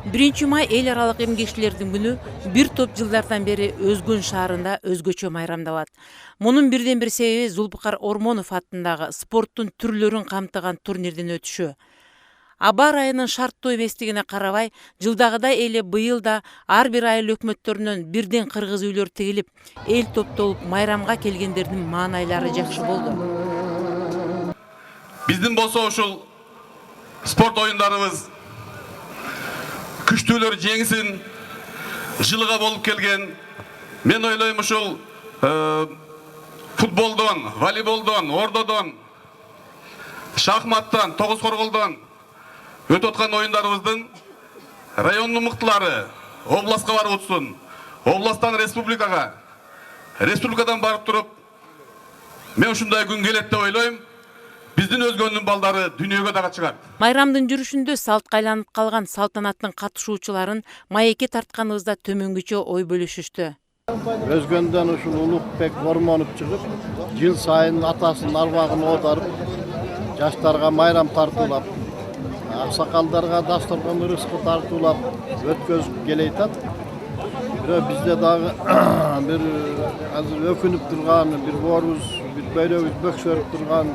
1 май эл аралык эмгекчилердин күнү бир топ жылдардан бери Өзгөн шаарында өзгөчө майрамдалат. Мунун бирден бир себеби Зулпукар Ормонов аттындагы спорттун түрлөрүн камтыган турнирдин өтүшү. Аба ырайынын шарттуу эместигине карабай, жылдагыдай эле быйыл да ар бир айыл өкмөттөрүнөн бирден кыргыз үйлөр тигилип, эл топтолуп майрамга келгендердин маанайлары жакшы болду. Биздин болсо ушул спорт оюндарыбыз күчтүүлөр жеңсин, жылыга болуп келген. Мен ойлойм ушул футболдон, волейболдон, ордодон, шахматтан, тогуз корголдон өтүп аткан оюндарыбыздын райондун мыктылары областка барып утsun, областтан республикага, республикадан барып туруп, мен ушундай күн келет деп ойлойм. Биздин Өзгөндүн балдары дүйнөгө дагы чыгат. Майрамдын жүрүшүндө салтка айланып калган салтанаттын катышуучуларын маекке тартканыбызда төмөнгүчө ой бөлүшүштү. Өзгөндөн ушул Улукбек Ормонов чыгып, жыл сайын атасынын арбагын оодарып, жаштарга майрам тартуулап, аксакалдарга дасторкон ырыскы тартуулап өткөзүп келейтат. Бирок бизде дагы бир азыр өкүнүп турган, бир боорубуз, бир бөйрөгүбүз бөксөрүп турган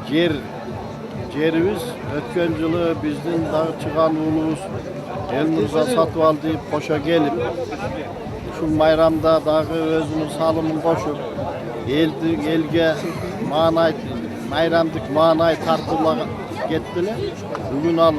жерибиз. Өткөн жылы биздин дагы чыган уулубуз Элмурза Сатыбалдиев кошо келип, ушул майрамда дагы өзүнүн салымын кошуп, элге майрамдык маанай тартуулаган кетти эле. Бүгүн ал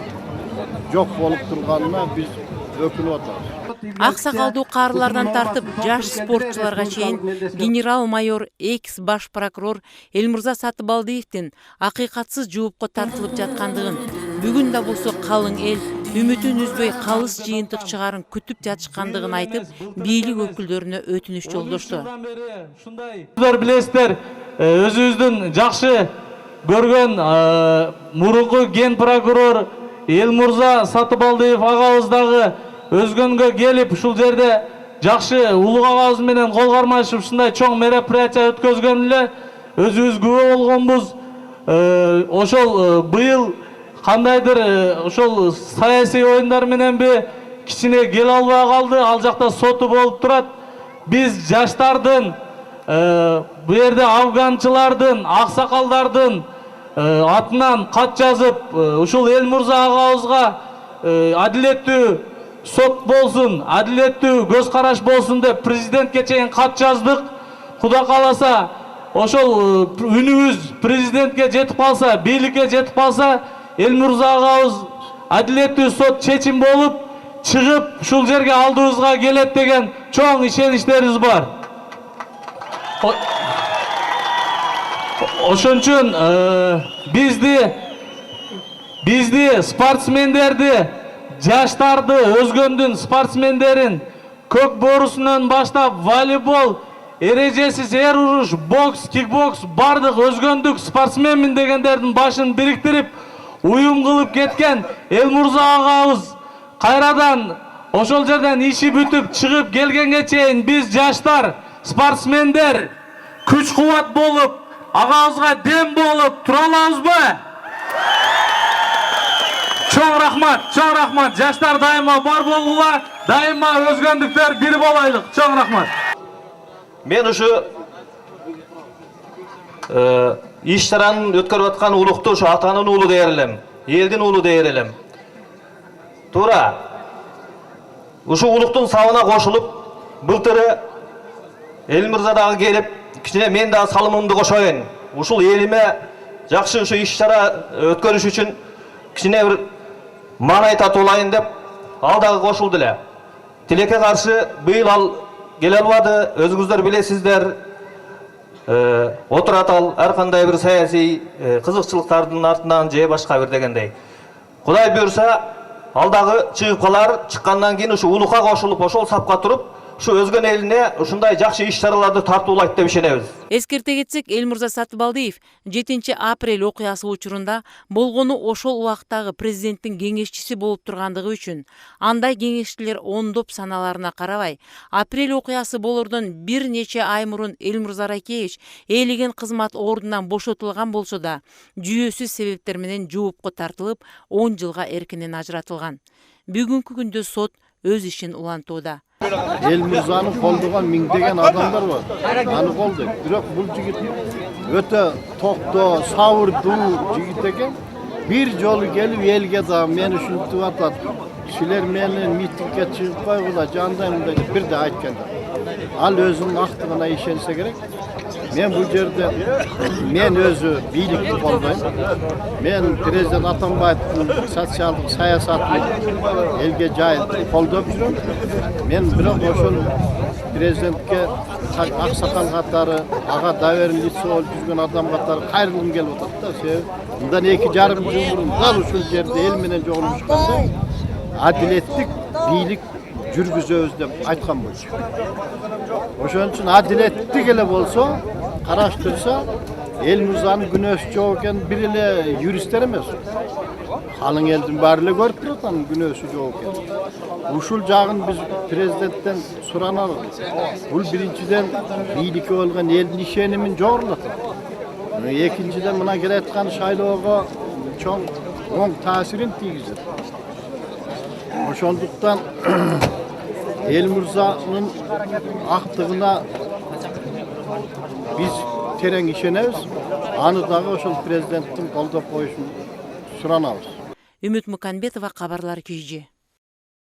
жок болуп турганына биз өкүнүп атабыз. Аксакалдуу каарылардан тартып жаш спортчуларга чейин генерал-майор экс баш прокурор Элмурза Сатыбалдиевдин акыйкатсыз жоопко тартылып жаткандыгын, бүгүн да болсо калың эл үмүтүн үзбөй калыс жыйынтык чыгаарын күтүп жатышкандыгын айтып, бийлик өкүлдөрүнө өтүнүч жолдошту. Сиздер билесиздер, өзүбүздүн жакшы көргөн мурунку ген прокурор Элмурза Сатыбалдиев агабыз дагы Өзгөнгө келип, ушул жерде жакшы улуг агабыз менен кол кармашып, ушундай чоң мероприятия өткөзгөн эле. Өзүбүз күбө болгонбуз. Ошол быйыл кандайдыр ошол саясий оюндар мененби кичине келе албай калды. Ал жакта соту болуп турат. Биз жаштардын, бу жерде афганчылардын, аксакалдардын атынан кат жазып, ушул Элмурза агабызга адилеттүү сот болсун, адилеттүү көз караш болсун деп президентке чейин кат жаздык. Кудай кааласа, ошол үнүбүз президентке жетип калса, бийликке жетип калса, Элмурза агабыз адилеттүү сот чечим болуп чыгып, ушул жерге алдыбызга келет деген чоң ишеничтерибиз бар. Ошон үчүн бизди спортсмендерди, жаштарды, Өзгөндүн спортсмендерин көк боорусунан баштап волейбол, эрежесиз эр уруш, бокс, кикбокс бардык Өзгөндүк спортсменмин дегендердин башын бириктирип, уюм кылып кеткен Элмурза агабыз кайрадан ошол жерден иши бүтүп чыгып келгенге чейин биз жаштар, спортсмендер күч кубат болуп, агабызга дем болуп тура алабызбы? Чоң рахмат. Жаштар дайыма бар болула, дайыма өзгөндүктөр бир болайлык. Чоң рахмат. Мен ушу иш-чараны өткөрүп аткан улукту ушу атанын уулу дээр элем, элдин уулу дээр элем. Туура. Ушу улуктун сабына кошулуп, былтыры Элмурза дагы келип, кичине мен дагы салымымды кошоюн. Ушул элиме жакшы ушу иш-чара өткөрүш үчүн кичине бир маанай татуулайын деп ал дагы кошулду эле. Тилекке каршы быйыл ал келе албады, өзүңүздөр билесиздер. Отурат ал ар кандай бир саясий кызыкчылыктардын артынан же башка бир дегендей. Кудай буйрса, ал дагы чыгып калар, чыккандан кийин ушу улукка кошулуп, ошол сапка туруп, ушу Өзгөн элине ушундай жакшы иш-чараларды тартуулайт деп ишенебиз. Эскерте кетсек, Элмурза Сатыбалдиев 7 апрель окуясы учурунда болгону ошол убактагы президенттин кеңешчиси болуп тургандыгы үчүн, андай кеңешчилер ондоп саналарына карабай, апрель окуясы болордон бир нече ай мурун Элмурза Ракеевич ээлеген кызмат ордунан бошотулган болсо да, жүйөсүз себептер менен жоопко тартылып, 10 жылга эркинен ажыратылган. Бүгүнкү күндө сот өз ишин улантууда. Elmirza'nı kolduğan mingdegen adamlar var. Anı koldu. Bırak bu jigit öte tokto, savurdu jigit eken. Bir jolu gelip elge da meni şuntup atat. Siler meni mitingge çıkıp koygula jandayım dedi. Bir de aytkan. Al özünün aktığına işense gerek. Men bu yerde men özü biyilikli koldayım. Men Prezident Atambayev'in sosyaldık sayasatını elge jayıp koldap жүрөм. Men bırak oşul Prezidentke aksakal katları, ağa daverimlisi olup жүрген adam katları kayrılgım gelip otadı da. Bundan 2,5 yıl burun dal uşul yerde el menen joğulmuşkanda adiletlik biyilik жүрgüzü özlep aytkan bolчу. Oşon üçün adiletlik ele bolsa, araştırsa Elmirza'nın günösü çok eken bir ile juristler emes. Halın eldin barıyla görüp duratan günösü çok eken. Uşul jagын biz prezidentten suranalım. Bul birinciden biyilikке olgan eldin işenimin jogurlatат. Ekinciden mına geletkan şaylooga çoğ oң tasirin tiygizet. Oşonduktan Elmirza'nın aktığına biz tereң işenemiz. Аны дагы ошол президенттин колдоп коюшун суранабыз. Үмүт Муканбетова, кабарлар Күйжи.